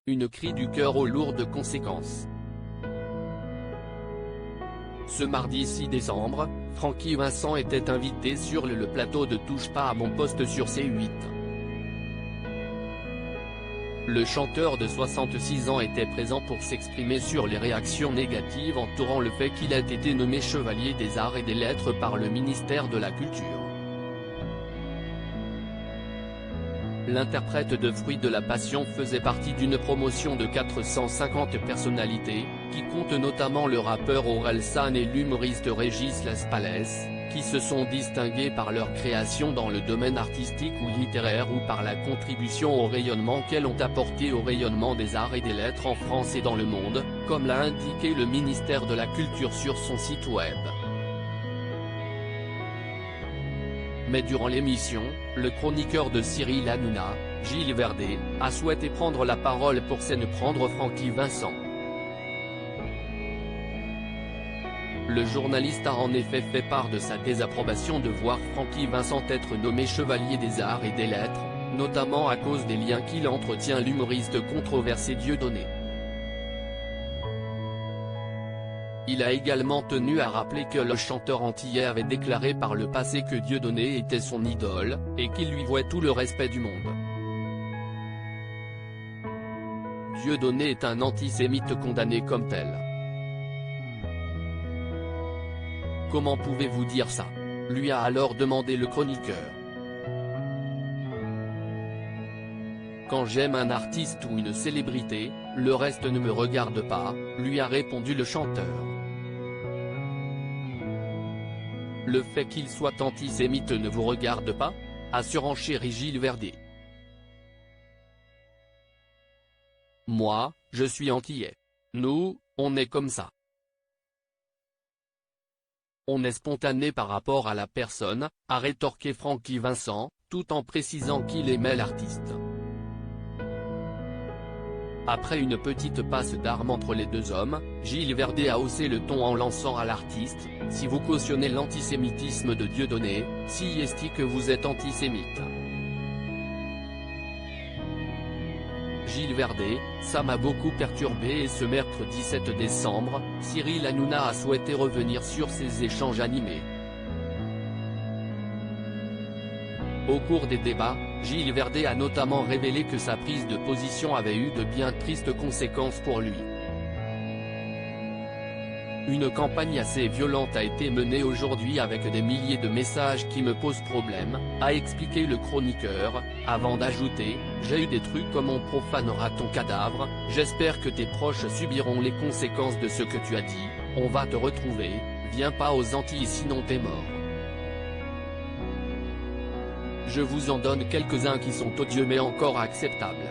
Une cri du cœur aux lourdes conséquences. Ce mardi 6 décembre, Francky Vincent était invité sur le plateau de Touche pas à mon poste sur C8. Le chanteur de 66 ans était présent pour s'exprimer sur les réactions négatives entourant le fait qu'il ait été nommé chevalier des arts et des lettres par le ministère de la Culture. L'interprète de Fruits de la Passion faisait partie d'une promotion de 450 personnalités, qui compte notamment le rappeur Orelsan et l'humoriste Régis Laspalès, qui se sont distingués par leur création dans le domaine artistique ou littéraire ou par la contribution au rayonnement qu'elles ont apporté au rayonnement des arts et des lettres en France et dans le monde, comme l'a indiqué le ministère de la Culture sur son site web. Mais durant l'émission, le chroniqueur de Cyril Hanouna, Gilles Verdez, a souhaité prendre la parole pour prendre Francky Vincent. Le journaliste a en effet fait part de sa désapprobation de voir Francky Vincent être nommé chevalier des arts et des lettres, notamment à cause des liens qu'il entretient l'humoriste controversé Dieudonné. Il a également tenu à rappeler que le chanteur antillais avait déclaré par le passé que Dieudonné était son idole, et qu'il lui vouait tout le respect du monde. Dieudonné est un antisémite condamné comme tel. Comment pouvez-vous dire ça ? Lui a alors demandé le chroniqueur. Quand j'aime un artiste ou une célébrité, le reste ne me regarde pas, lui a répondu le chanteur. Le fait qu'il soit antisémite ne vous regarde pas ? A surenchéri Gilles Verdez. Moi, je suis antillais. Nous, on est comme ça. On est spontané par rapport à la personne, a rétorqué Francky Vincent, tout en précisant qu'il aimait l'artiste. Après une petite passe d'armes entre les deux hommes, Gilles Verdez a haussé le ton en lançant à l'artiste « Si vous cautionnez l'antisémitisme de Dieudonné, si est-ce que vous êtes antisémite ?» Gilles Verdez, ça m'a beaucoup perturbé et ce mercredi 7 décembre, Cyril Hanouna a souhaité revenir sur ces échanges animés. Au cours des débats, Gilles Verdez a notamment révélé que sa prise de position avait eu de bien tristes conséquences pour lui. Une campagne assez violente a été menée aujourd'hui avec des milliers de messages qui me posent problème, a expliqué le chroniqueur, avant d'ajouter « J'ai eu des trucs comme on profanera ton cadavre, j'espère que tes proches subiront les conséquences de ce que tu as dit, on va te retrouver, viens pas aux Antilles sinon t'es mort. » Je vous en donne quelques-uns qui sont odieux mais encore acceptables.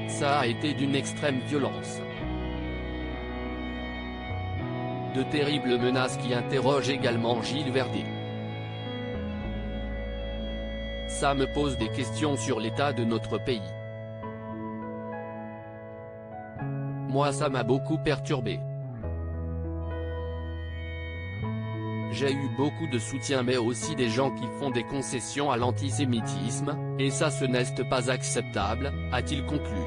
Ça a été d'une extrême violence. De terribles menaces qui interrogent également Gilles Verdez. Ça me pose des questions sur l'état de notre pays. Moi ça m'a beaucoup perturbé. J'ai eu beaucoup de soutien mais aussi des gens qui font des concessions à l'antisémitisme, et ça ce n'est pas acceptable, a-t-il conclu.